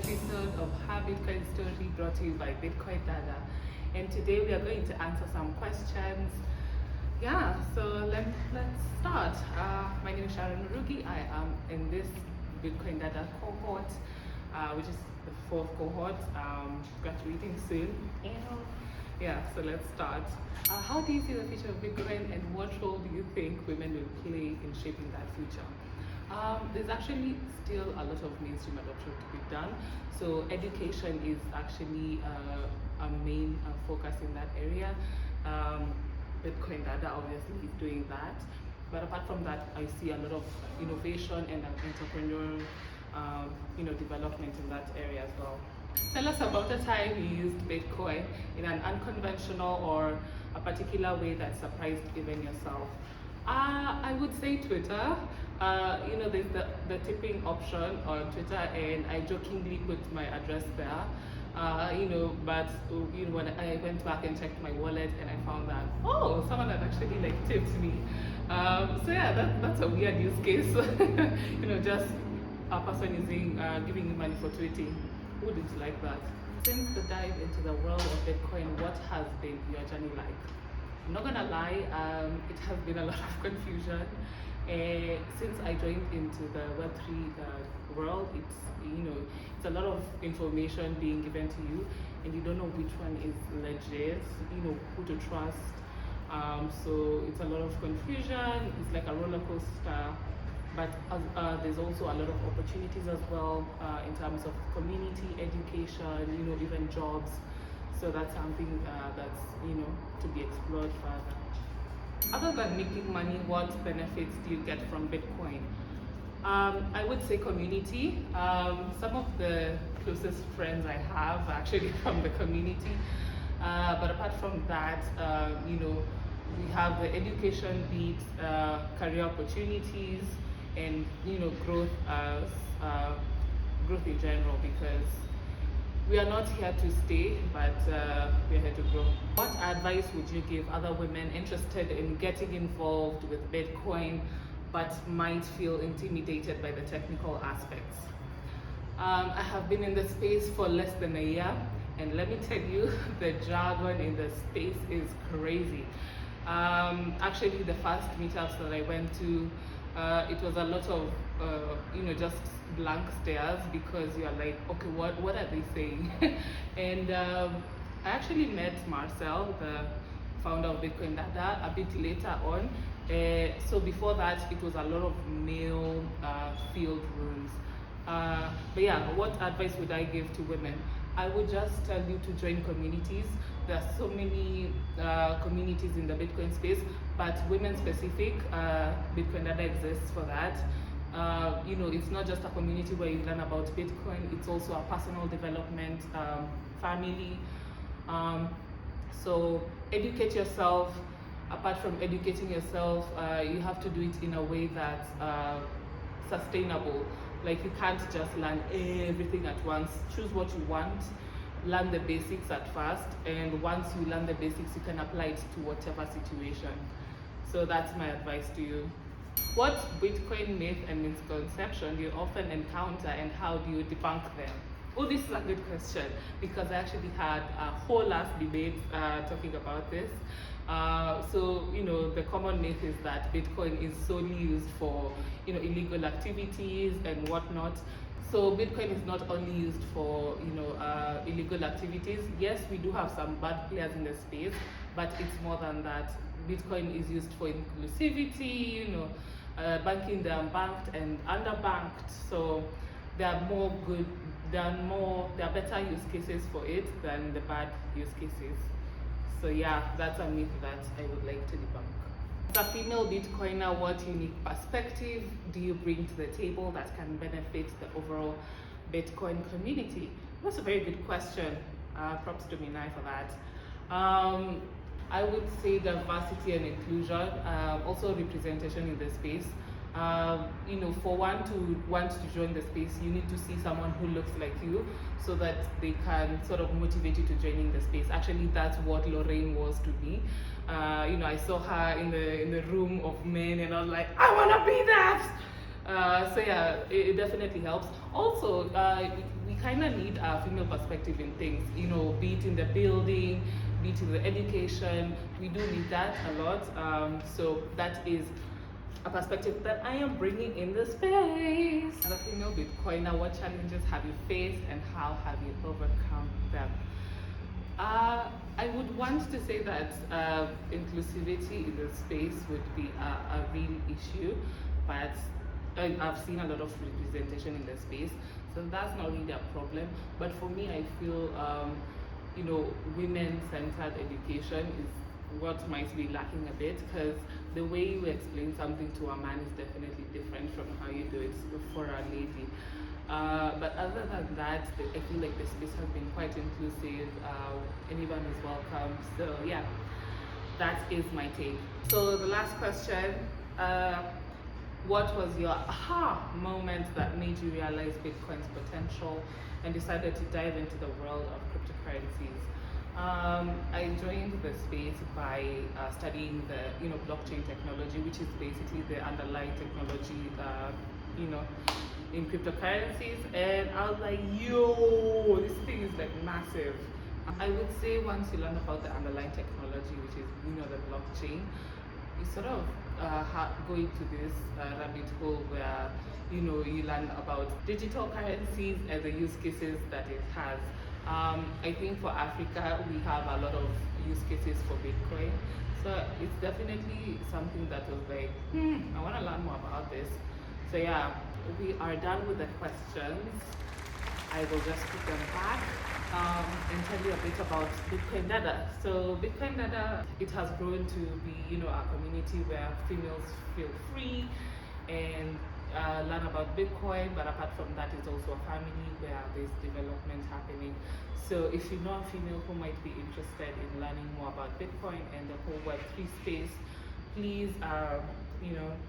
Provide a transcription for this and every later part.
episode of Her Bitcoin Story brought to you by Bitcoin Dada. And today we are going to answer some questions. Yeah, so let's start. My name is Sharon Murugi. I am in this Bitcoin Dada cohort, which is the fourth cohort, graduating soon. Yeah, so let's start. How do you see the future of Bitcoin, and what role do you think women will play in shaping that future? There's actually still a lot of mainstream adoption to be done. So education is actually a main focus in that area. Bitcoin Dada obviously is doing that. But apart from that, I see a lot of innovation and entrepreneurial development in that area as well. Tell us about a time you used Bitcoin in an unconventional or a particular way that surprised even yourself. I would say Twitter. There's the tipping option on Twitter, and I jokingly put my address there. But when I went back and checked my wallet, and I found that someone had actually tipped me. That's a weird use case. Just a person giving you money for tweeting. Who didn't like that? Since the dive into the world of Bitcoin, what has been your journey like? I'm not gonna lie, it has been a lot of confusion. Since I joined into the Web3 world, it's a lot of information being given to you, and you don't know which one is legit, who to trust. So it's a lot of confusion. It's like a roller coaster, but there's also a lot of opportunities as well in terms of community education, even jobs. So that's something that's to be explored further. Other than making money, what benefits do you get from Bitcoin? I would say community. Some of the closest friends I have are actually from the community. But apart from that, we have the education bit, career opportunities, and growth in general, because we are not here to stay, but we are here to grow. What advice would you give other women interested in getting involved with Bitcoin but might feel intimidated by the technical aspects? I have been in the space for less than a year, and let me tell you, the jargon in the space is crazy. Actually, the first meetups that I went to, it was a lot of just blank stares, because you're like, okay, what are they saying? And I actually met Marcel, the founder of Bitcoin Dada, a bit later on. So before that, it was a lot of male field rooms. But yeah, what advice would I give to women? I would just tell you to join communities. There are so many communities in the Bitcoin space, but women specific, Bitcoin Dada exists for that. It's not just a community where you learn about Bitcoin, it's also a personal development, family. So educate yourself. Apart from educating yourself, you have to do it in a way that's sustainable. Like, you can't just learn everything at once. Choose what you want, learn the basics at first, and once you learn the basics, you can apply it to whatever situation. So that's my advice to you. What Bitcoin myth and misconception do you often encounter, and how do you debunk them? Oh, this is a good question, because I actually had a whole last debate talking about this. The common myth is that Bitcoin is solely used for illegal activities and whatnot. So Bitcoin is not only used for illegal activities. Yes, we do have some bad players in the space, but it's more than that. Bitcoin is used for inclusivity, banking the unbanked and underbanked. So there are better use cases for it than the bad use cases. So yeah, that's a myth that I would like to debunk. As a female Bitcoiner, what unique perspective do you bring to the table that can benefit the overall Bitcoin community? That's a very good question. Props to Minai for that. I would say diversity and inclusion, also representation in the space. For one to want to join the space, you need to see someone who looks like you, so that they can sort of motivate you to joining the space. Actually, that's what Lorraine was to me. I saw her in the room of men, and I was like, I want to be that. So yeah, it definitely helps. Also, we kind of need a female perspective in things, be it in the building, be it in the education. We do need that a lot. So that is a perspective that I am bringing in the space. As a female Bitcoiner, what challenges have you faced and how have you overcome them? I would want to say that inclusivity in the space would be a real issue, but I've seen a lot of representation in the space, so that's not really a problem. But for me, I feel women-centered education is what might be lacking a bit, because the way you explain something to a man is definitely different from how you do it for a lady. But other than that, I feel like the space has been quite inclusive. Anyone is welcome. So yeah, that is my take. So the last question, what was your aha moment that made you realize Bitcoin's potential and decided to dive into the world of cryptocurrencies? I joined the space by studying the blockchain technology, which is basically the underlying technology in cryptocurrencies, and I was like, yo, this thing is like massive. I would say once you learn about the underlying technology, which is the blockchain, you sort of go into this rabbit hole where you learn about digital currencies and the use cases that it has. I think for Africa we have a lot of use cases for Bitcoin, so it's definitely something that was like, I want to learn more about this. So yeah, we are done with the questions. I will just put them back and tell you a bit about Bitcoin Dada. So Bitcoin Dada, it has grown to be a community where females feel free and learn about Bitcoin, but apart from that, it's also a family where there's development happening. So if you know a female who might be interested in learning more about Bitcoin and the whole Web3 space, please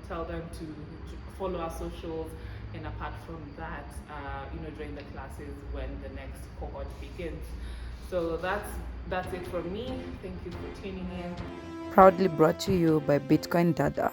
tell them to follow our socials, and apart from that, join the classes when the next cohort begins. So that's it for me. Thank you for tuning in. Proudly brought to you by Bitcoin Dada.